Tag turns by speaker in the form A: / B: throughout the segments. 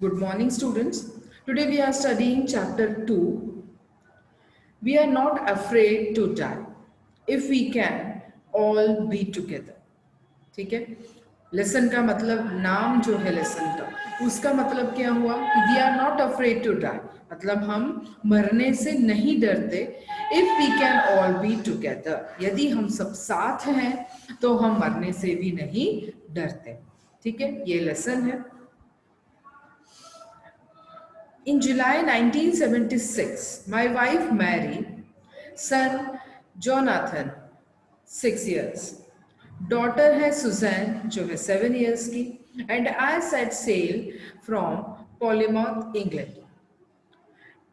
A: Good morning, students. Today we are studying chapter 2. We are not afraid to die if we can all be together. ठीक है, lesson का मतलब नाम जो है लेसन का, उसका मतलब क्या हुआ कि we are not afraid to die, मतलब हम मरने से नहीं डरते। If we can all be together, यदि हम सब साथ हैं तो हम मरने से भी नहीं डरते। ठीक है, ये लेसन है। In July 1976, my wife married son Jonathan, 6 years. Daughter है सुजैन जो है 7 years की, and I set sail from Plymouth, England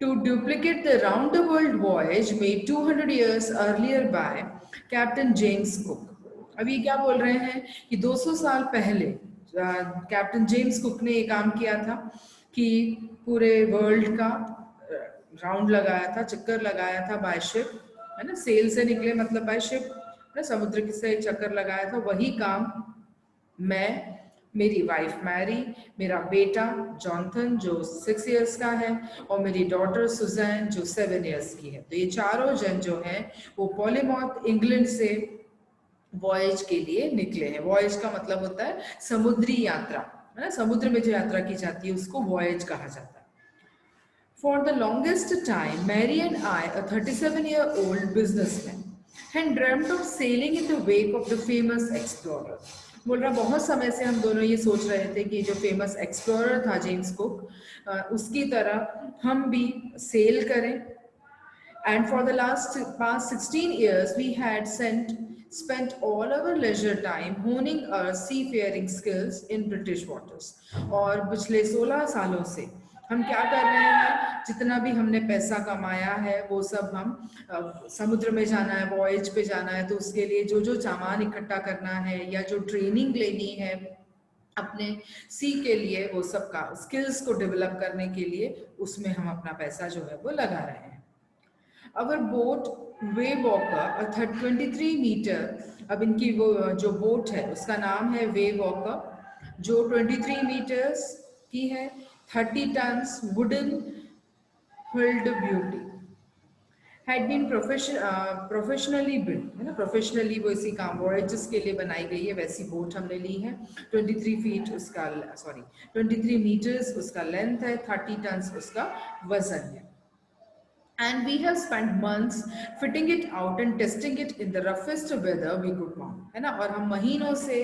A: to duplicate the round-the-world voyage made 200 years earlier by Captain James Cook. अब ये क्या बोल रहे हैं कि 200 साल पहले कैप्टन जेम्स कुक ने ये काम किया था कि पूरे वर्ल्ड का राउंड लगाया था, चक्कर लगाया था बाय शिप, है ना। सेल से निकले मतलब बाय शिप, ना समुद्र से चक्कर लगाया था। वही काम मैं, मेरी वाइफ मैरी, मेरा बेटा जॉनथन जो 6 इयर्स का है और मेरी डॉटर सुजैन जो 7 इयर्स की है। तो ये चारों जन जो हैं वो पॉलीमॉथ इंग्लैंड से वॉयज के लिए निकले हैं। वॉयज का मतलब होता है समुद्री यात्रा, है ना। समुद्र में जो यात्रा की जाती है उसको वॉयज कहा जाता है। For the longest time, Mary and I, a 37-year-old businessman, had dreamt of sailing in the wake of the famous explorer. बोल रहा बहुत समय से हम दोनों ये सोच रहे थे कि जो फेमस एक्सप्लोरर था जेम्स कुक, उसकी तरह हम भी सेल करें। And for the past 16 years, we had spent all our leisure time honing our seafaring skills in British waters. और पिछले 16 सालों से हम क्या कर रहे हैं, जितना भी हमने पैसा कमाया है वो सब हम समुद्र में जाना है, वॉयज पे जाना है, तो उसके लिए जो जो सामान इकट्ठा करना है या जो ट्रेनिंग लेनी है अपने सी के लिए, वो सब का स्किल्स को डेवलप करने के लिए उसमें हम अपना पैसा जो है वो लगा रहे हैं। Our boat Wave Walker, a 23 metre, अब इनकी वो जो बोट है उसका नाम है वेव वॉकर, जो 23 मीटर्स की है, 30 tons wooden hulled beauty, had been professionally build, है ना। प्रोफेशनली वो इसी काम वॉयजेस के लिए बनाई गई है, वैसी बोट हमने ली है। 23 फीट उसका, सॉरी 23 मीटर्स उसका लेंथ है, 30 टन्स उसका वजन है। And we have spent months fitting it out and testing it in the roughest weather we could find, है ना। और हम महीनों से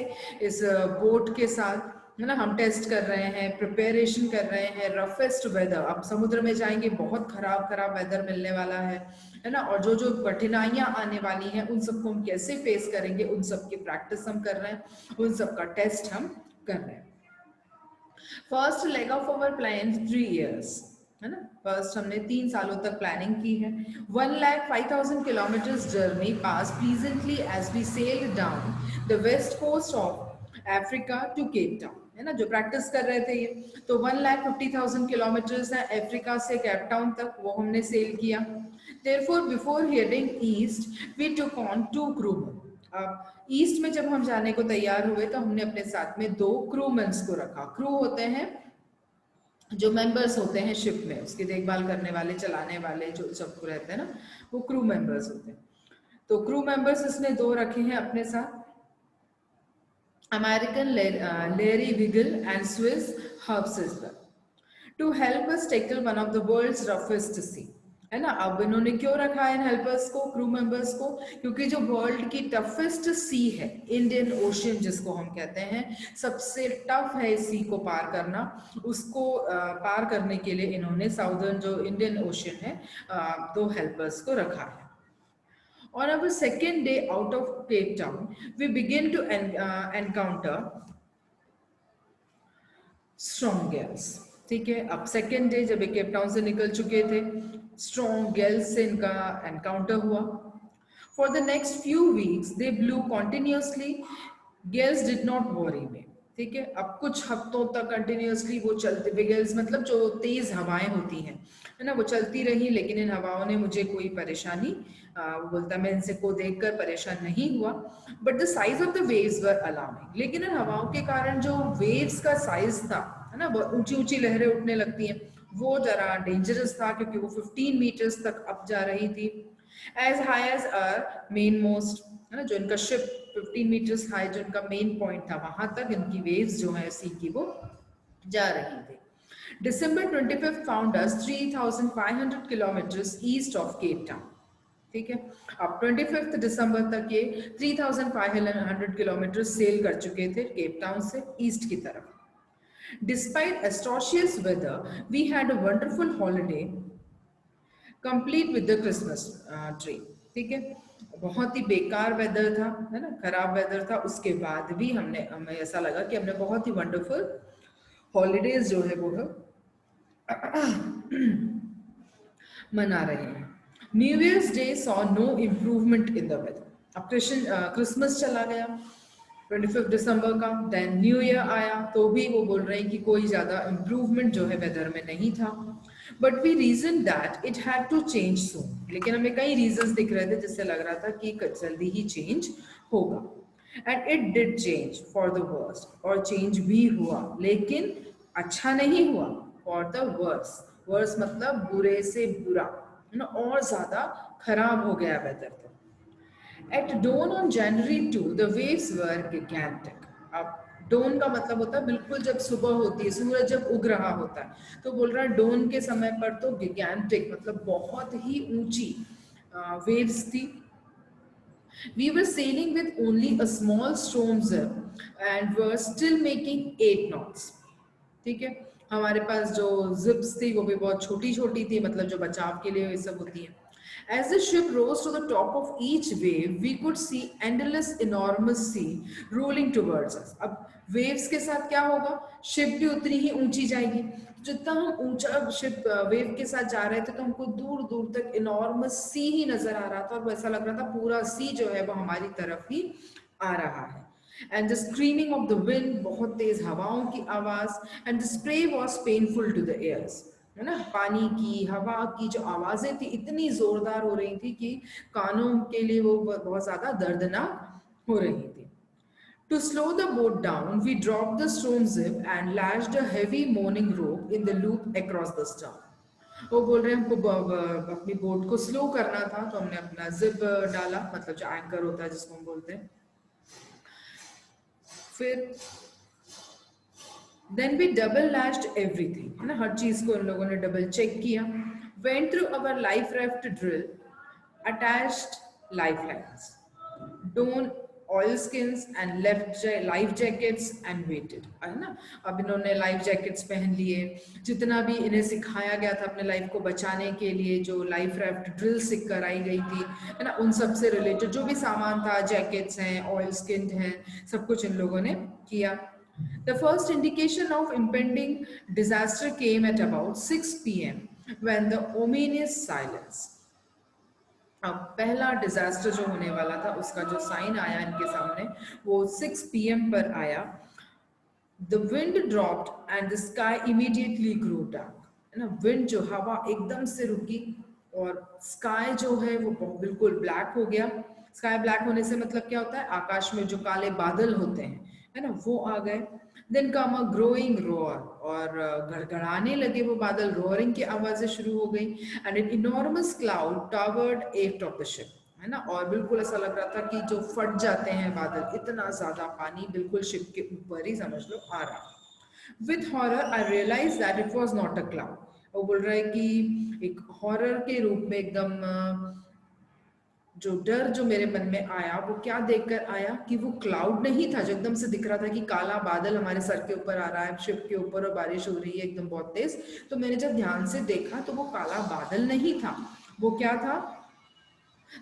A: इस बोट के साथ, है ना, हम टेस्ट कर रहे हैं, प्रिपरेशन कर रहे हैं। रफेस्ट वेदर, अब समुद्र में जाएंगे, बहुत खराब खराब वेदर मिलने वाला है ना। और जो जो कठिनाइयां आने वाली हैं उन सबको हम कैसे फेस करेंगे, उन सब की प्रैक्टिस हम कर रहे हैं, उन सब का टेस्ट हम कर रहे हैं। First leg of our plan 3 years, है ना। फर्स्ट हमने 3 सालों तक प्लानिंग की है। 1,05,000 kilometres journey pass pleasantly as we sailed down the west coast of Africa to Cape Town, है ना। जो प्रैक्टिस कर रहे थे ये, तो 1,50,000 किलोमीटर्स है अफ्रीका से केप टाउन तक, वो हमने सेल किया। Therefore, before heading east, we took on 2 crewmen. अब ईस्ट में जब हम जाने को तैयार हुए तो हमने अपने साथ में 2 क्रूमेंस को रखा। क्रू होते हैं जो मेंबर्स होते हैं शिप में, उसकी देखभाल करने वाले, चलाने वाले, जो सब रहते हैं ना, वो क्रू मेंबर्स होते हैं। तो क्रू मेंबर्स इसने 2 रखे हैं अपने साथ, American Larry Wiggle and Swiss Herb Sister, to help us tackle one of the world's roughest sea, है ना। अब इन्होंने क्यों रखा है इन हेल्पर्स को, क्रू मेंबर्स को, क्योंकि जो वर्ल्ड की टफेस्ट सी है, इंडियन ओशियन जिसको हम कहते हैं, सबसे टफ है इस सी को पार करना, उसको पार करने के लिए इन्होंने साउदर्न जो इंडियन ओशियन है, 2 हेल्पर्स को रखा है। On our second day out of Cape Town, we begin to encounter strong gales. ठीक है, अब सेकेंड डे जब ये केप टाउन से निकल चुके थे, स्ट्रॉन्ग गैल्स से इनका एनकाउंटर हुआ। For the next few weeks they blew continuously, gales did not worry me, ठीक है। अब कुछ हफ्तों तक कंटिन्यूअसली वो चलते, बिगल्स मतलब जो तेज हवाएं होती हैं, है ना, वो चलती रही, लेकिन इन हवाओं ने मुझे कोई परेशानी, वो बोलता मैं इनसे को देखकर परेशान नहीं हुआ। But the size of the waves were alarming, लेकिन इन हवाओं के कारण जो वेव्स का साइज था, है ना, बहुत ऊंची ऊंची लहरें उठने लगती हैं, वो जरा डेंजरस था, क्योंकि वो 15 मीटर्स तक अप जा रही थी। As high as our mainmast, है ना, जो इनका शिप 15 मीटर्स हाई, जो इनका मेन पॉइंट था, वहां तक इनकी वेव्स जो है सी की वो जा रही थी। December 25th found us 3,500 kilometers east of Cape Town. ठीक है। अब 25 दिसंबर तक ये 3,500 किलोमीटर सेल कर चुके थे केप टाउन से ईस्ट की तरफ। Despite atrocious weather, we had a wonderful holiday complete with the Christmas tree. ठीक है। बहुत ही बेकार वेदर था, है ना, खराब वेदर था, उसके बाद भी हमें ऐसा लगा कि हमने बहुत ही वंडरफुल हॉलीडेज जो है वो है मना रहे हैं। New Year's day saw no improvement in the weather. अब क्रिसमस चला गया 25 दिसंबर का, देन न्यू ईयर आया, तो भी वो बोल रहे हैं कि कोई ज़्यादा इम्प्रूवमेंट जो है वेदर में नहीं था। But we reason that it had to change soon, लेकिन हमें कई रीजंस दिख रहे थे जिससे लग रहा था कि जल्दी ही चेंज होगा। And it did change for the worst, और चेंज भी हुआ, लेकिन अच्छा नहीं हुआ, फॉर द वर्स। वर्स मतलब बुरे से बुरा, है ना, और ज़्यादा खराब हो गया वेदर। तो At dawn on January 2, the waves were gigantic. अब डोन का मतलब होता है बिल्कुल जब सुबह होती है, सूरज जब उग रहा होता है, तो बोल रहा है डोन के समय पर तो गिगैंटिक मतलब बहुत ही ऊंची वेव्स थी। We were sailing with only a small storm zip and were still making 8 knots. ठीक है। हमारे पास जो जिप्स थी वो भी बहुत छोटी छोटी थी, मतलब जो बचाव के लिए ये सब होती है। As the ship rose to the top of each wave, we could see endless enormous sea rolling towards us. अब waves के साथ क्या होगा, शिप भी उतनी ही ऊंची जाएगी। जितना हम ऊंचा शिप वेव के साथ जा रहे थे तो हमको दूर दूर तक इनॉर्मस सी ही नजर आ रहा था, और वैसा लग रहा था पूरा सी जो है वो हमारी तरफ ही आ रहा है। And the screaming of the wind, बहुत तेज हवाओं की आवाज, and the spray was painful to the ears, है ना, पानी की हवा की जो आवाजें थी इतनी जोरदार हो रही थी कि कानों के लिए वो बहुत ज्यादा दर्दनाक हो रही थी। To slow the boat down, we dropped the storm zip and lashed a heavy mooring rope in the loop across the stern. वो बोल रहे हैं हमको अपनी बोट को स्लो करना था, तो हमने अपना जिप डाला, मतलब जो एंकर होता है जिसको हम बोलते हैं। फिर then we double lashed everything, है ना, हर चीज को इन लोगों ने डबल चेक किया। Went through our life raft drill, attached lifelines, donned oilskins and left life jackets and waited, है ना। अब इन्होंने लाइफ जैकेट्स पहन लिए, जितना भी इन्हें सिखाया गया था अपने लाइफ को बचाने के लिए, जो लाइफ राफ्ट ड्रिल सिख कराई गई थी, है ना, उन सब से रिलेटेड जो भी सामान था, जैकेट्स हैं, ऑयल स्किन हैं, सब कुछ इन लोगों ने किया। The first indication of impending disaster came at about 6 p.m. when the ominous silence, अब पहला डिजास्टर जो होने वाला था उसका जो साइन आया इनके सामने वो 6 पीएम पर आया। The wind dropped and the sky immediately grow dark, है ना, विंड जो हवा एकदम से रुकी और स्काई जो है वो बिल्कुल ब्लैक हो गया। स्काई ब्लैक होने से मतलब क्या होता है, आकाश में जो काले बादल होते हैं, है ना, वो आ गए। Then come a growing roar, और गड़गड़ाने लगे वो बादल, रोअरिंग की आवाजें शुरू हो गई। And an enormous cloud towered at of the ship, है ना, और बिल्कुल ऐसा लग रहा था कि जो फट जाते हैं बादल, इतना ज्यादा पानी बिल्कुल शिप के ऊपर ही समझ लो आ रहा। With horror I realise that it was not a cloud. वो बोल रहा है कि एक हॉरर के रूप में एकदम जो डर जो मेरे मन में आया वो क्या देखकर आया कि वो क्लाउड नहीं था जो एकदम से दिख रहा था कि काला बादल हमारे सर के ऊपर आ रहा है, शिप के ऊपर, और बारिश हो रही है एकदम बहुत तेज। तो मैंने जब ध्यान से देखा तो वो काला बादल नहीं था, वो क्या था,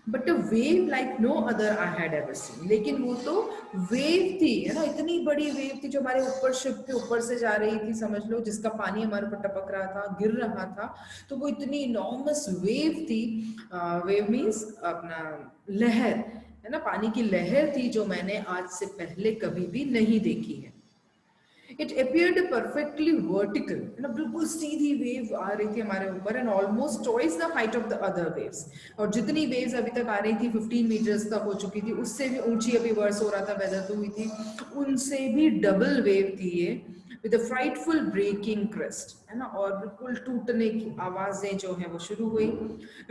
A: but a wave like no other I had ever seen. लेकिन वो तो वेव थी, है ना, इतनी बड़ी वेव थी जो हमारे ऊपर शिप के ऊपर से जा रही थी, समझ लो, जिसका पानी हमारे ऊपर टपक रहा था, गिर रहा था। तो वो इतनी इनॉर्मस वेव थी, वेव मीन्स अपना लहर, है ना, पानी की लहर थी जो मैंने आज से पहले कभी भी नहीं देखी है। इट अपियर्ड परफेक्टली वर्टिकल, ना बिल्कुल सीधी वेव आ रही थी हमारे ऊपर, and almost twice the height of the other waves. और जितनी वेव्स अभी तक आ रही थी 15 मीटर्स तक हो चुकी थी, उससे भी ऊंची अभी वर्ष हो रहा था वेदर तो हुई थी, उनसे भी डबल वेव थी ये, with a frightful breaking crest, है ना, और बिल्कुल टूटने की आवाजें जो है वो शुरू हुई।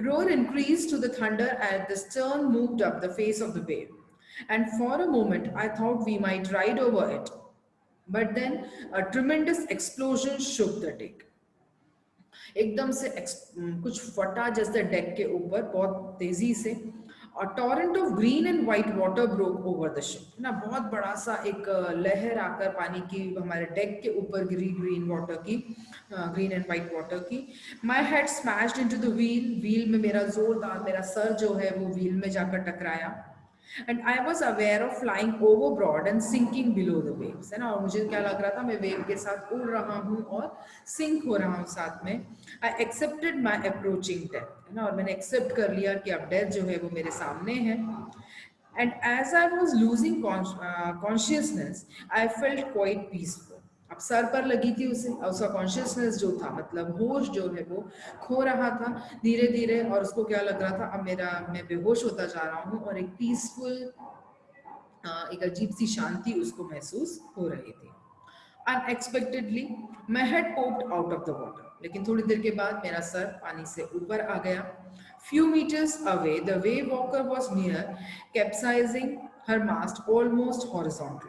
A: Roar increase to the thunder at the stern moved up the face of the wave, and for a moment I thought we might ride over it. But then a tremendous explosion shook the deck. एकदम से कुछ फटा जैसे deck के ऊपर बहुत तेजी से, और torrent of green and white water broke over the ship, ना बहुत बड़ा सा एक लहर आकर पानी की हमारे डेक के ऊपर गिरी, ग्रीन वाटर की, ग्रीन एंड व्हाइट वाटर की। My head smashed into the wheel, wheel में मेरा जोरदार, मेरा सर जो है वो व्हील में जाकर टकराया। And I was aware of flying overboard and sinking below the waves, है ना, और मुझे क्या लग रहा था, मैं वेव के साथ उड़ रहा हूँ और सिंक हो रहा हूँ साथ में। I accepted my approaching death, है ना, और मैंने एक्सेप्ट कर लिया कि अब डेथ जो है वो मेरे सामने है। And as I was losing consciousness I felt quite peaceful. अब सर पर लगी थी उसे, उसका कॉन्शियसनेस जो था, मतलब होश जो है वो खो रहा था धीरे धीरे, और उसको क्या लग रहा था, अब मेरा, मैं बेहोश होता जा रहा हूँ, और एक पीसफुल, एक अजीब सी शांति उसको महसूस हो रही थी। Unexpectedly my head popped out of the water, लेकिन थोड़ी देर के बाद मेरा सर पानी से ऊपर आ गया। Few metres away the Wavewalker was near, capsizing her mast almost horizontal.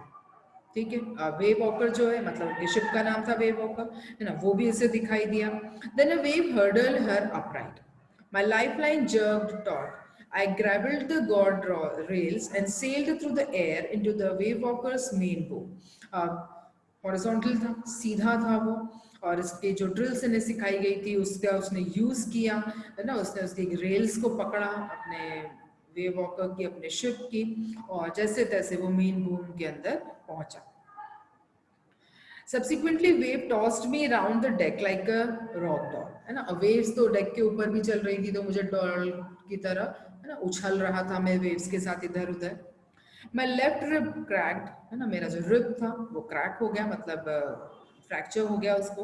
A: ठीक है, वेव वॉकर जो है, मतलब उनके शिप का नाम था वेव वॉकर, है ना, वो भी इसे दिखाई दिया। Then a wave hurled her upright, my life line jerked taut, I grabbled the guard rails and sailed through the air into the wave walker's main bow. Horizontal था, सीधा था वो, और इसके जो ड्रिल्स इन्हें सिखाई गई थी उसका उसने यूज किया, है ना, उसने उसकी रेल्स को पकड़ा अपने वेव वॉकर की, अपने शिप की, और जैसे तैसे वो मेन बूम के अंदर पहुंचा। Subsequently, wave tossed me around the deck like a rock doll, है ना, waves तो डेक के ऊपर भी चल रही थी, तो मुझे डॉल की तरह, है ना, उछल रहा था मैं वेव्स के साथ इधर उधर। मैं लेफ्ट रिब क्रैक्ड, है ना, मेरा जो रिब था वो क्रैक हो गया, मतलब फ्रैक्चर हो गया उसको।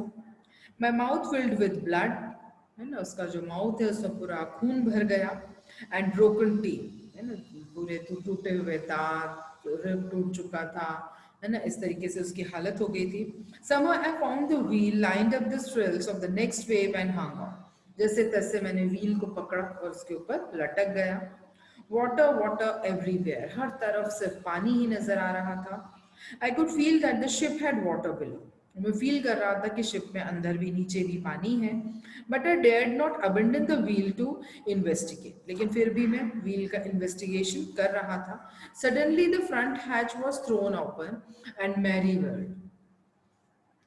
A: My mouth filled with blood, है ना, उसका जो माउथ है उसमें पूरा खून भर गया। एंड ब्रोकन टी, है ना, पूरे टूटे हुए दांत, रिब टूट चुका था, है ना, इस तरीके से उसकी हालत हो गई थी। Somehow I found the wheel, lined up the thrills of the next wave and hung on. जैसे तैसे मैंने व्हील को पकड़ा और उसके ऊपर लटक गया। वाटर वाटर एवरीवेयर, हर तरफ सिर्फ पानी ही नजर आ रहा था। I could feel that the ship had water below, मैं फील कर रहा था कि शिप में अंदर भी, नीचे भी पानी है। But I dared not abandon the wheel to investigate, लेकिन फिर भी मैं व्हील का इन्वेस्टिगेशन कर रहा था। Suddenly the front hatch was thrown open and Mary world,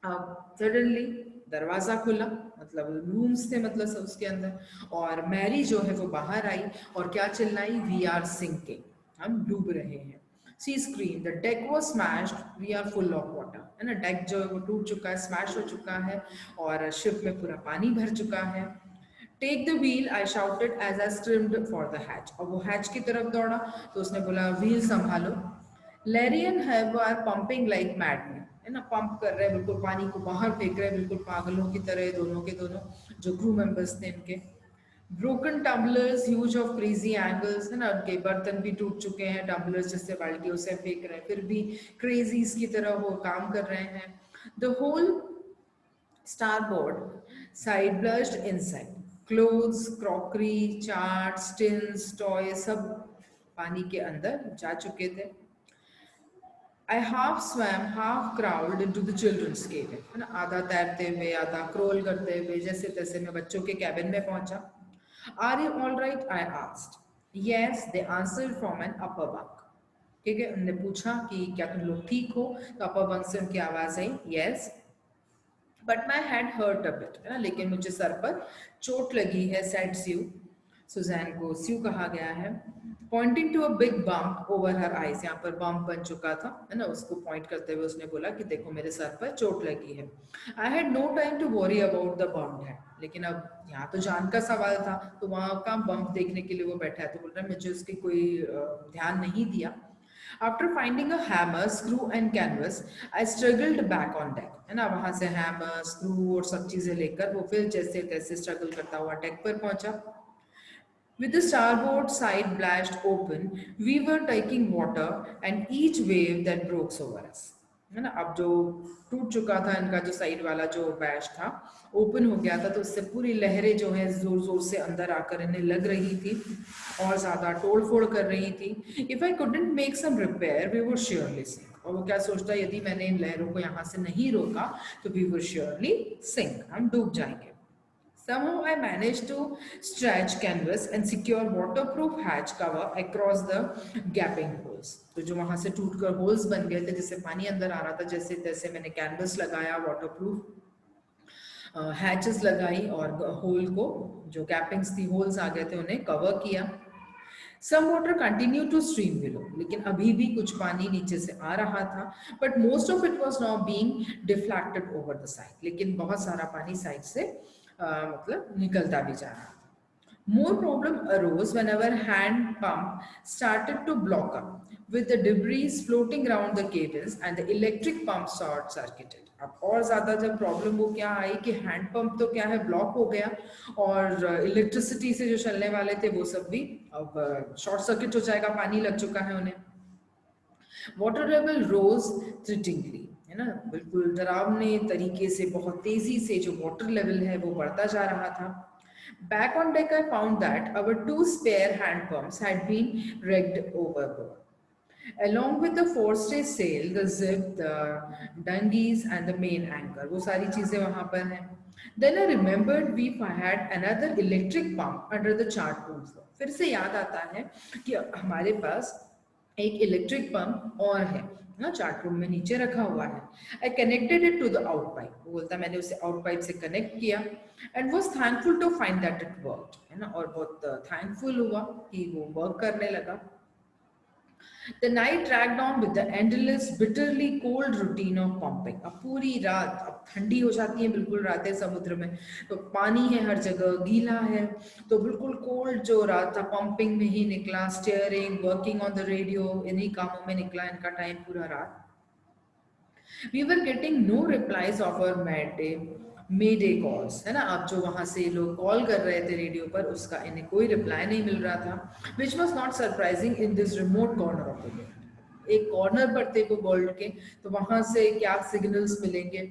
A: अब सडनली दरवाजा खुला, मतलब रूम्स थे, मतलब सब उसके अंदर, और मैरी जो है वो बाहर आई और क्या चिल्लाई, वी आर सिंकिंग, हम डूब रहे हैं। Sea screen, the deck was smashed, we are full of water, है ना, डेक जो है वो टूट चुका है, स्मैश हो चुका है, और शिप में पूरा पानी भर चुका है। Take the wheel, I shouted as I screamed for the hatch, और वो हैच की तरफ दौड़ा तो उसने बोला व्हील संभालो। Larry and have are pumping like madman, है ना, पंप कर रहे हैं, बिल्कुल पानी को बाहर फेंक रहे हैं, बिल्कुल पागलों की तरह, दोनों के दोनों जो क्रू मेंबर्स थे इनके। Broken tumblers, huge of crazy angles, है ना, उनके बर्तन भी टूट चुके हैं, टम्बलर्स जैसे बाल्टियों से फेंक रहे हैं, फिर भी क्रेजीज की तरह वो काम कर रहे हैं। The whole starboard side blushed inside, clothes, crockery, charts, tins, toys, सब पानी के अंदर जा चुके थे। I half swam, half crawled into the children's cabin, है ना, आधा तैरते हुए, आधा क्रोल करते हुए, जैसे तैसे मैं बच्चों के कैबिन में पहुंचा। Are you all right? I asked. Yes, they answered from an upper bunk. ठीक है, उन्होंने पूछा कि क्या तुम लोग ठीक हो, तो अपर बंक से उनकी आवाज आई, yes. But my head hurt a bit, है ना, लेकिन मुझे सर पर चोट लगी है, सेड स्यू, सुजैन को स्यू कहा गया है। Pointing to a big bump over her eyes, यहाँ पर बम्प बन चुका था, है ना, उसको पॉइंट करते हुए उसने बोला कि देखो मेरे सर पर चोट लगी है। I had no time to worry about the bump है, लेकिन अब यहाँ तो जान का सवाल था, तो वहाँ का बम्प देखने के लिए वो बैठा है, तो बोल रहा है मुझे उसकी कोई ध्यान नहीं दिया। After finding a hammer screw and canvas I struggled back on deck, है ना, वहां से हैमर स्क्रू और सब चीजें लेकर वो फिर जैसे तैसे स्ट्रगल करता हुआ डेक पर पहुंचा. With the starboard side blasted open, we were taking water and each wave that broke over us. है ना, अब जो टूट चुका था इनका जो साइड वाला जो बैश था ओपन हो गया था, तो उससे पूरी लहरें जो है जोर जोर से अंदर आकर इन्हें लग रही थी और ज्यादा तोड़ फोड़ कर रही थी. If I couldn't make some repair we would surely sink. और वो क्या सोचता, यदि मैंने इन लहरों को यहाँ से नहीं रोका तो वी वुड श्योरली सिंक, हम डूब जाएंगे. Somehow I managed to stretch canvas and secure waterproof hatch cover across the gaping holes. तो जो वहां से टूटकर होल्स बन गए थे जिससे पानी अंदर आ रहा था, जैसे तैसे मैंने कैनवस लगाया, वाटरप्रूफ हैचेस लगाई और होल को जो गैपिंग्स थी, होल्स आ गए थे, उन्हें कवर किया. Some water continue to stream below, लेकिन अभी भी कुछ पानी नीचे से आ रहा था. But most of it was now being deflected over the side, लेकिन बहुत सारा पानी साइड से मतलब निकलता भी जा रहा था. More problem arose whenever hand pump started to block up, with the debris floating around the cables and the electric pump short circuited. अब और ज़्यादा जब प्रॉब्लम वो क्या आई कि हैंड पंप तो क्या है ब्लॉक हो गया और इलेक्ट्रिसिटी से जो चलने वाले थे वो सब भी अब शॉर्ट सर्किट हो जाएगा, पानी लग चुका है उन्हें. वाटर लेवल रोज थ्रिटिंगली, है ना, बिल्कुल डरावने तरीके से बहुत तेजी से जो वाटर लेवल है वो बढ़ता जा रहा था. Back on deck, I found that our two spare hand pumps had been wrecked overboard. Along with the forestay sail, the zip, the dinghies, and the main anchor, वो सारी चीजें वहां पर हैं. Then I remembered we had another electric pump under the chart room floor. फिर से याद आता है कि हमारे पास एक इलेक्ट्रिक पंप और है ना, चार्ट रूम में नीचे रखा हुआ है. I connected it to the out pipe, वो बोलता मैंने उसे आउट पाइप से कनेक्ट किया. And was thankful to find that it work, है ना, और बहुत थैंकफुल हुआ कि वो वर्क करने लगा. The night dragged on with the endless, bitterly cold routine of pumping. अब पूरी रात, अब ठंडी हो जाती है बिल्कुल रातें समुद्र में, तो पानी है हर जगह, गीला है, तो बिल्कुल कोल्ड जो रात था पंपिंग में ही निकला. Steering, working on the radio, इन्हीं कामों में निकला इनका टाइम पूरा रात. We were getting no replies of our Mayday calls, है ना, अब जो वहां से लोग कॉल कर रहे थे रेडियो पर उसका इन्हें कोई रिप्लाई नहीं मिल रहा था. Which was not surprising in this remote corner of the world. एक कॉर्नर पर थे वो वर्ल्ड के, तो वहां से क्या सिग्नल्स मिलेंगे,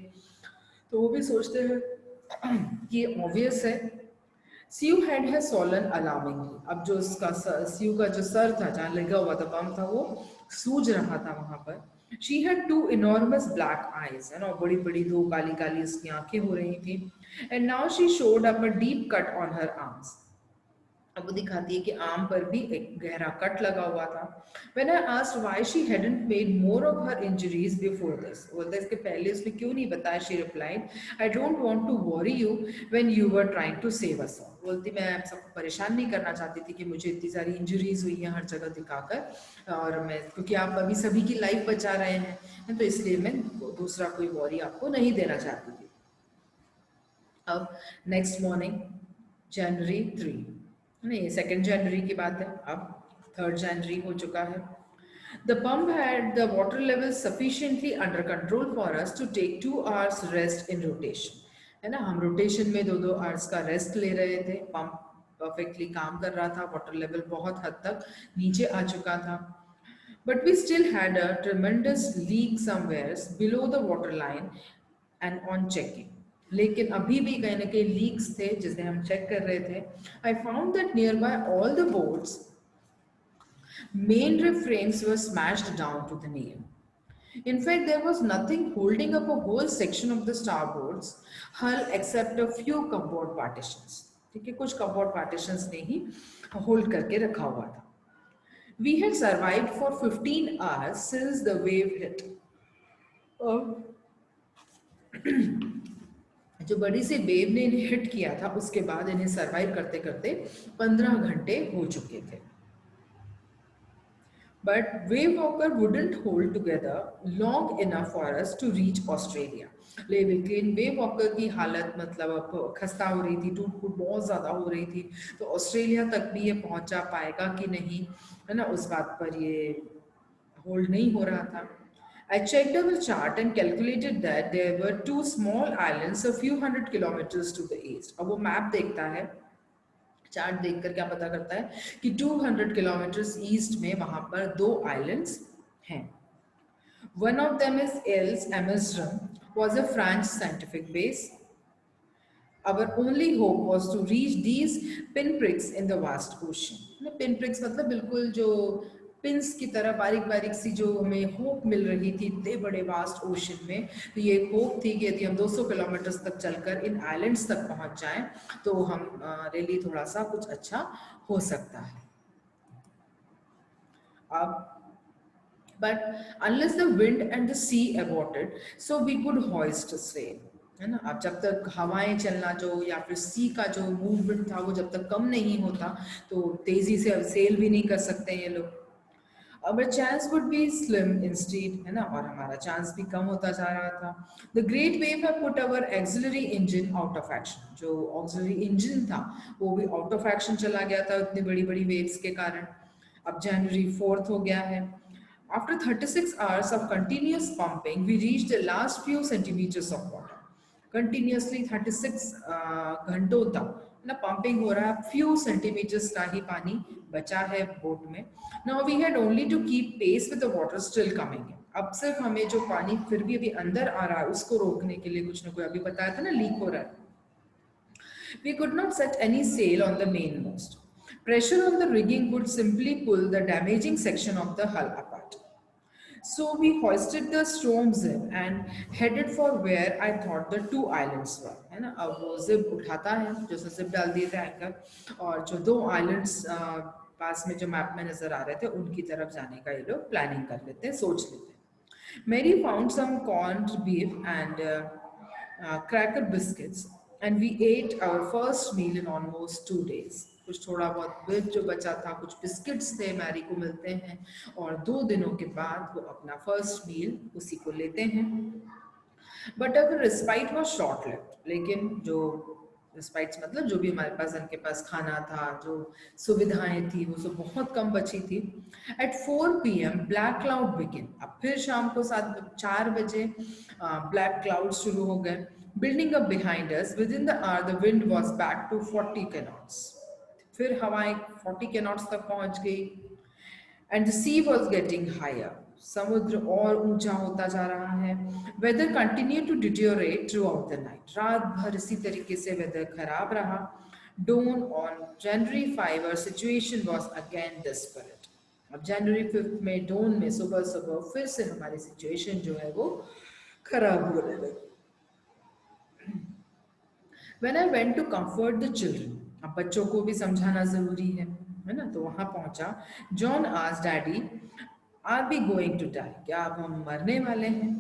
A: तो वो भी सोचते हैं कि ऑब्वियस है. Sue head has swollen alarmingly. अब जो उसका Sue का जो सर था जहाँ लगा हुआ था पंप था वो सूज रहा था वहां पर. She had two enormous black eyes, है ना, बड़ी बड़ी दो काली काली उसकी आंखें हो रही थी. And now she showed up a deep cut on her arms. अब वो दिखाती है कि आर्म पर भी एक गहरा कट लगा हुआ था. When I asked why she hadn't made more of her injuries before this, बोलता है इसके पहले उसने क्यों नहीं बताया, she replied, I don't want to worry you when you were trying to save us all. बोलती मैं आप सबको परेशान नहीं करना चाहती थी कि मुझे इतनी सारी इंजरीज हुई हैं हर जगह दिखाकर, और मैं क्योंकि आप अभी सभी की लाइफ बचा रहे हैं तो इसलिए मैं दूसरा कोई वॉरी आपको नहीं देना चाहती थी. अब नेक्स्ट मॉर्निंग जनवरी 3, नहीं 2 जनवरी की बात है, अब 3 जनवरी हो चुका है. The pump had the water level sufficiently under control for us to take 2 hours rest in rotation. है ना, हम रोटेशन में 2-2 आवर्स का रेस्ट ले रहे थे. पंप परफेक्टली काम कर रहा था, वाटर लेवल बहुत हद तक नीचे आ चुका था. But we still had a tremendous leak somewhere below the water line and on checking. लेकिन अभी भी कहीं ना कहीं लीक्स थे जिसे हम चेक कर रहे थे. I found that near by all the boats main frames were smashed down to the nail. In fact, there was nothing holding up a whole section of the starboard's hull except a few cupboard partitions. ठीक है, कुछ cupboard partitions ने ही hold करके रखा हुआ था. We had survived for 15 hours since the wave hit. जो बड़ी सी वेव ने इन्हें हिट किया था उसके बाद इन्हें सरवाइव करते करते 15 घंटे हो चुके थे. But wave walker wouldn't hold together long enough for us to reach Australia. लेकिन वेव वॉकर की हालत मतलब अब खस्ता हो रही थी, टूट फूट बहुत ज़्यादा हो रही थी, तो ऑस्ट्रेलिया तक भी ये पहुंचा पाएगा कि नहीं, है ना, उस बात पर ये होल्ड नहीं हो रहा था. I checked our chart and calculated that there were two small islands a few hundred kilometers to the east. अब वो मैप देखता है, चार्ट देखकर क्या पता करता है कि 200 किलोमीटर्स ईस्ट में वहां पर दो आइलैंड्स हैं. One of them is Els Amsterdam, was a French scientific base. Our only hope was to reach these pinpricks in the vast ocean. Pinpricks मतलब बिल्कुल जो पिंस की तरह बारीक बारीक सी जो हमें होप मिल रही थी इतने बड़े वास्ट ओशन में. तो ये होप थी कि यदि हम 200 किलोमीटर तक चलकर इन आइलैंड्स तक पहुंच जाएं तो हम really थोड़ा सा कुछ अच्छा हो सकता है. अब but unless the wind and the sea abated, so we could hoist sail. है ना. अब जब तक हवाएं चलना जो या फिर सी का जो मूवमेंट था वो जब तक कम नहीं होता तो तेजी से अब सेल भी नहीं कर सकते ये लोग. Our chance would be slim instead, है ना, और हमारा चांस भी कम होता जा रहा था. The great wave have put our auxiliary engine out of action. जो auxiliary engine था वो भी out of action चला गया था इतनी बड़ी बड़ी waves के कारण. अब January 4th हो गया है. After 36 hours of continuous pumping, we reached the last few centimeters of water. Continuously 36 घंटों तक ना पंपिंग हो रहा है. few centimeters का ही पानी बचा है बोट में. Now we had only to keep pace with the water still coming in. अब सिर्फ हमें जो पानी फिर भी अभी अंदर आ रहा है उसको रोकने के लिए कुछ ना कोई अभी बताया था ना लीक हो रहा है. We could not set any sail on the mainmost. Pressure on the rigging would simply pull the damaging section of the hull apart. So we hoisted the storm zip and headed for where I thought the two islands were. है ना. अब वो zip उठाता है जैसे zip डाल दिए थे एंकर और जो दो आइलैंड्स पास में जो मैप में नजर आ रहे थे उनकी तरफ जाने का ये लोग प्लानिंग कर लेते हैं, सोच लेते हैं. Mary found some corned beef and cracker biscuits, and we ate our first meal in almost 2 days. कुछ थोड़ा बहुत बीफ जो बचा था, कुछ बिस्किट्स थे मैरी को मिलते हैं और 2 दिनों के बाद वो अपना फर्स्ट मील उसी को लेते हैं. बट अगर रिस्पाइट वॉज शॉर्ट लिव्ड, लेकिन जो रिस्पाइट्स मतलब जो भी हमारे पास उनके पास खाना था जो सुविधाएं थी वो सब बहुत कम बची थी. At 4 PM black cloud begin. अब फिर शाम को 4 बजे ब्लैक क्लाउड शुरू हो गए. Building up behind us within the hour the wind was back to 40 knots. फिर हवाएं 40 knots तक पहुंच गई. And the sea was getting higher. समुद्र और ऊंचा होता जा रहा है. Weather continue to deteriorate throughout the night. रात भर इसी तरीके से वेदर खराब रहा. Dawn on January 5 our situation was again desperate. अब January 5 में dawn में सुबह सुबह फिर से हमारी सिचुएशन जो है वो खराब होने लगी. When I went to comfort the children, अब बच्चों को भी समझाना जरूरी है ना. तो वहां पहुंचा. John asked Daddy, "Are we going to die? क्या अब हम मरने वाले हैं?"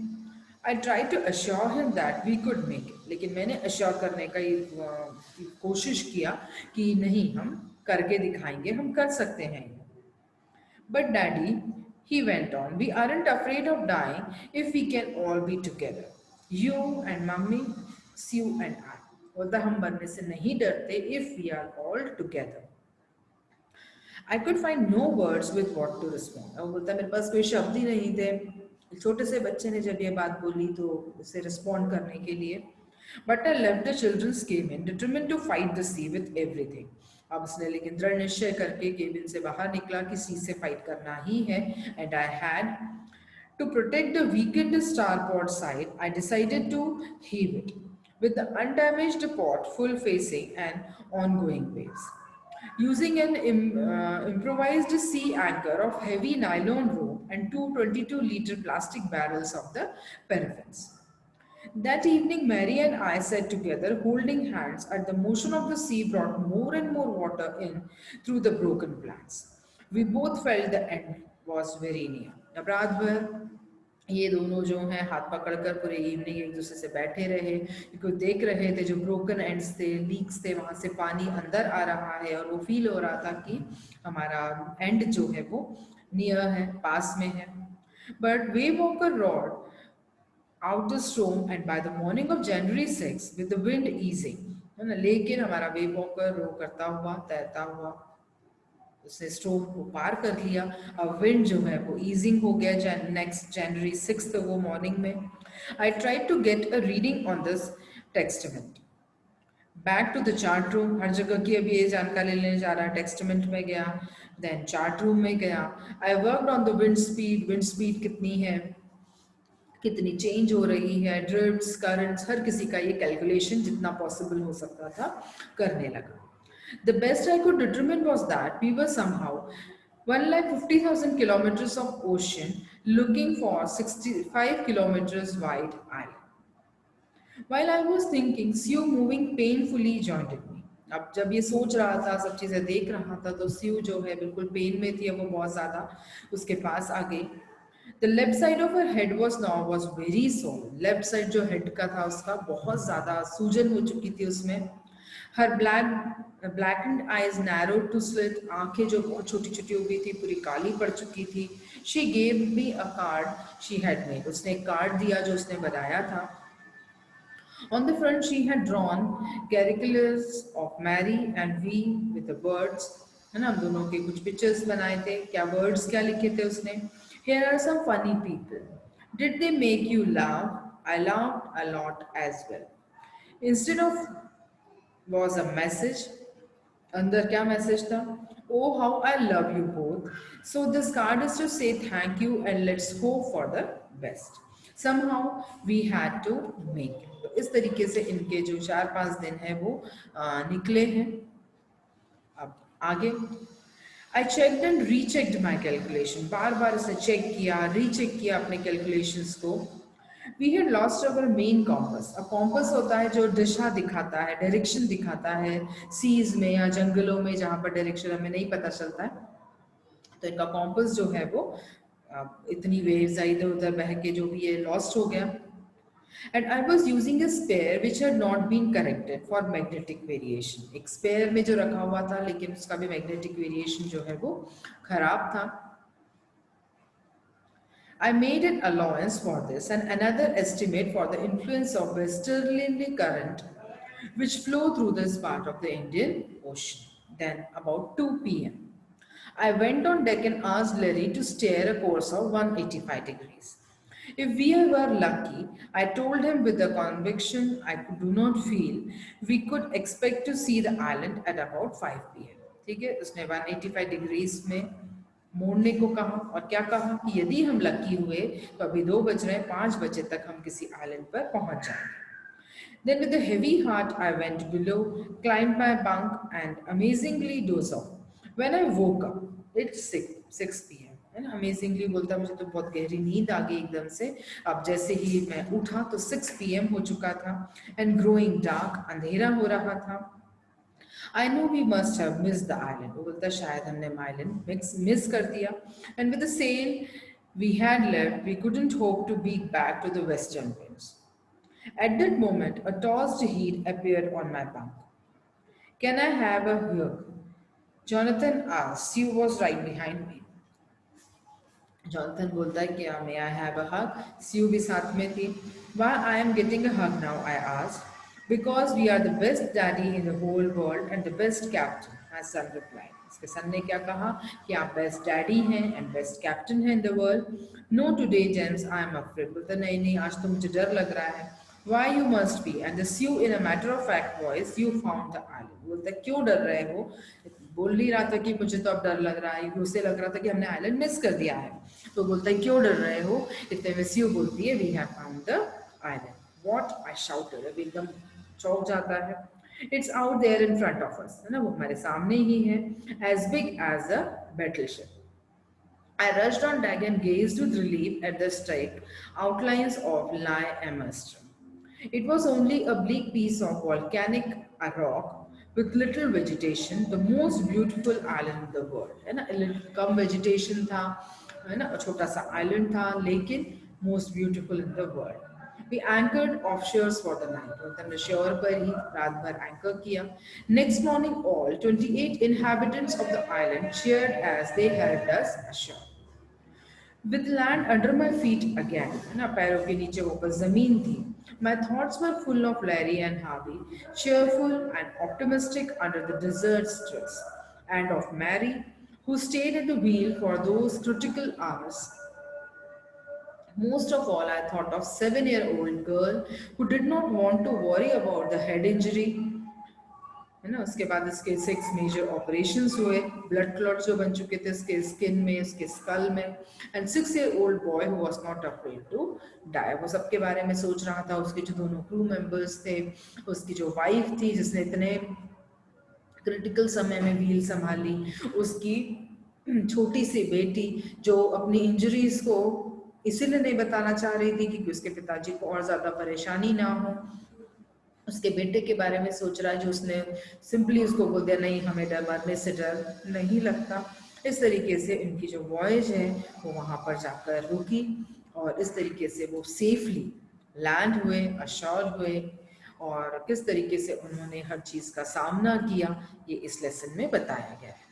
A: I tried to assure him that we could make it. लेकिन मैंने assure करने का कोशिश किया कि नहीं हम करके दिखाएंगे, हम कर सकते हैं. But Daddy, he went on, we aren't afraid of dying if we can all be together. You and Mummy, Sue and I. बोलता हम मरने से नहीं डरते if we are all together. I could find no words with what to respond. अब बोलता मेरे पास कोई शब्द ही नहीं थे. छोटे से बच्चे ने जब ये बात बोली तो उसे रिस्पॉन्ड करने के लिए. But I left the children's cabin determined to fight the sea with everything. अब उसने लेकिन दृढ़ निश्चय करके केबिन से बाहर निकला कि सी से फाइट करना ही है. And I had to protect the weakened starboard side. I decided to heave it with the undamaged port full facing an ongoing waves. Using an improvised sea anchor of heavy nylon rope and two 22-liter plastic barrels of the paraffins. That evening, Mary and I sat together, holding hands, as the motion of the sea brought more and more water in through the broken planks. We both felt the end was very near. अब रात भर ये दोनों जो हैं हाथ पकड़कर पूरे इवनिंग एक दूसरे से बैठे रहे क्योंकि देख रहे थे जो ब्रोकन एंड्स थे, लीक्स थे, वहां से पानी अंदर आ रहा है और वो फील हो रहा था कि हमारा एंड जो है वो नियर है, पास में है. But way walker rod out the storm and by the morning of January 6 with the wind easing, है ना. लेकिन हमारा वेव वॉकर रो करता हुआ तैरता हुआ उसने स्ट्रोम को पार कर लिया। अब विंड जो है वो ईजिंग हो गया। नेक्स्ट January 6 वो मॉर्निंग में I try to get a reading on this sextant. Back to the chart room, हर जगह की अभी ये जानकारी लेने जा रहा है। टेक्स्टमेंट में गया, देन चार्ट रूम में गया। I worked on the wind speed कितनी है, कितनी चेंज हो रही है, ड्रिफ्ट्स करंट्स, हर किसी का ये कैलकुलेशन जितना पॉसिबल हो सकता था करने लगा। The best I could determine was that we were somehow 1,50,000 kilometers of ocean looking for 65 kilometers wide island. While I was thinking, Sue moving painfully joined me. अब जब ये सोच रहा था, सब चीज़ें देख रहा था, तो स्यू जो है बिल्कुल पेन में थी, अब वो बहुत ज़्यादा उसके पास आ गई। The left side of her head was very sore. Left side जो head का था उसका बहुत ज़्यादा सूजन हो चुकी थी उसमें। Her blackened eyes narrowed to slit. आंखें जो बहुत छोटी छोटी हो गई थी, पूरी काली पड़ चुकी थी। She gave me a card she had made. उसने एक कार्ड दिया जो उसने बनाया था। On the front, she had drawn caricatures of Mary and we with the birds. है ना, हम दोनों के कुछ पिक्चर्स बनाए थे। क्या वर्ड्स क्या लिखे थे उसने? Here are some funny people. Did they make you laugh? I laughed a lot as well. Instead of was a message. अंदर क्या मैसेज था? Oh, how I love you both. So this card is to say thank you and let's hope for the best. Somehow we had to make it. तो इस तरीके से इनके जो 4-5 दिन है वो निकले हैं। अब आगे I checked and rechecked my calculation, बार बार इसे चेक किया, रीचेक किया अपने कैलकुलेशंस को। We had lost our main compass. अब कॉम्पस होता है जो दिशा दिखाता है, डायरेक्शन दिखाता है सीज में या जंगलों में जहाँ पर डायरेक्शन हमें नहीं पता चलता है। तो इनका कॉम्पस जो है वो इतनी वेव्स आई इधर उधर बह के जो भी है लॉस्ट हो गया। And I was using a spare which had not been corrected for magnetic variation. एक spare में जो रखा हुआ था लेकिन उसका भी magnetic variation जो है वो खराब था। I made an allowance for this and another estimate for the influence of westerly current which flow through this part of the Indian Ocean. Then about 2 p.m. I went on deck and asked Larry to steer a course of 185 degrees. If we were lucky, I told him with the conviction I do not feel, we could expect to see the island at about 5 p.m. ठीक है, उसने 185 degrees में मोड़ने को कहा और क्या कहा कि यदि हम लकी हुए तो अभी 2 बज रहे हैं, 5 बजे तक हम किसी आइलैंड पर पहुंच जाएंगे। Then with a heavy heart I went below, climbed my bunk and amazingly dozed off. When I woke up, it's 6 p.m. है ना, अमेजिंगली बोलता मुझे तो बहुत गहरी नींद आ गई एकदम से। अब जैसे ही मैं उठा तो 6 p.m. हो चुका था एंड ग्रोइंग डार्क, अंधेरा हो रहा था। I know we must have missed the island. वो बोलता शायद हमने आइलैंड मिस कर दिया। And with the sail we had left, we couldn't hope to beat back to the western winds. At that moment, a tossed head appeared on my bunk. Can I have a hug? Jonathan asked. Sue was right behind me. Jonathan बोलता है कि मे I have a हग। स्यू भी साथ में थी। Why I am getting a hug now? I asked. Because we are the best daddy in the whole world and the best captain, my son replied. इसके son ने क्या कहा कि आप बेस्ट डैडी हैं एंड बेस्ट कैप्टन हैं in the world. No today James I am afraid. बोलता नहीं नहीं, आज तो मुझे डर लग रहा है। Why you must be? And the Sioux in a matter of fact voice, you found the island. बोलता क्यों डर रहे हो? बोल नहीं रहा था कि मुझे तो अब डर लग रहा है, उसे लग रहा था कि हमने आइलैंड मिस कर दिया है। तो बोलता है क्यों डर रहे हो? इतने में Sioux बोलती है, we have found the island. What? I shouted. अब एकदम चौंक जाता है। It's out there in front of us. है ना, वो हमारे सामने ही है, as big as a battleship. I rushed on deck and gazed with relief at the straight outlines of Lie Amherst. It was only a bleak piece of volcanic rock with little vegetation, the most beautiful island in the world. है ना, कम vegetation था, है ना, छोटा सा island था, लेकिन most beautiful in the world. We anchored offshores for the night. तो हमने shore पर ही रात भर anchor किया. Next morning, all 28 inhabitants of the island cheered as they helped us ashore. With land under my feet again, है ना, पैरों के नीचे ऊपर जमीन थी। My thoughts were full of Larry and Harvey, cheerful and optimistic under the desert stress, and of Mary, who stayed at the wheel for those critical hours. Most of all, I thought of 7-year-old girl who did not want to worry about the head injury, है ना। उसके बाद इसके 6 major operations हुए, blood clot जो बन चुके थे उसके स्किन में, उसके स्कल में, and 6-year-old boy who was not afraid to die. वो सबके बारे में सोच रहा था, उसके जो दोनों क्रू मेंबर्स थे, उसकी जो वाइफ थी जिसने इतने क्रिटिकल समय में व्हील संभाली, उसकी छोटी सी बेटी जो अपनी इंजरीज को इसीलिए नहीं बताना चाह रही थी क्योंकि उसके पिताजी को और ज़्यादा परेशानी ना हो, उसके बेटे के बारे में सोच रहा है जो उसने सिंपली उसको बोल दिया नहीं हमें डर, मरने से डर नहीं लगता। इस तरीके से उनकी जो वॉयज है वो वहाँ पर जाकर रुकी और इस तरीके से वो सेफली लैंड हुए, अश्योर हुए, और किस तरीके से उन्होंने हर चीज़ का सामना किया ये इस लेसन में बताया गया है।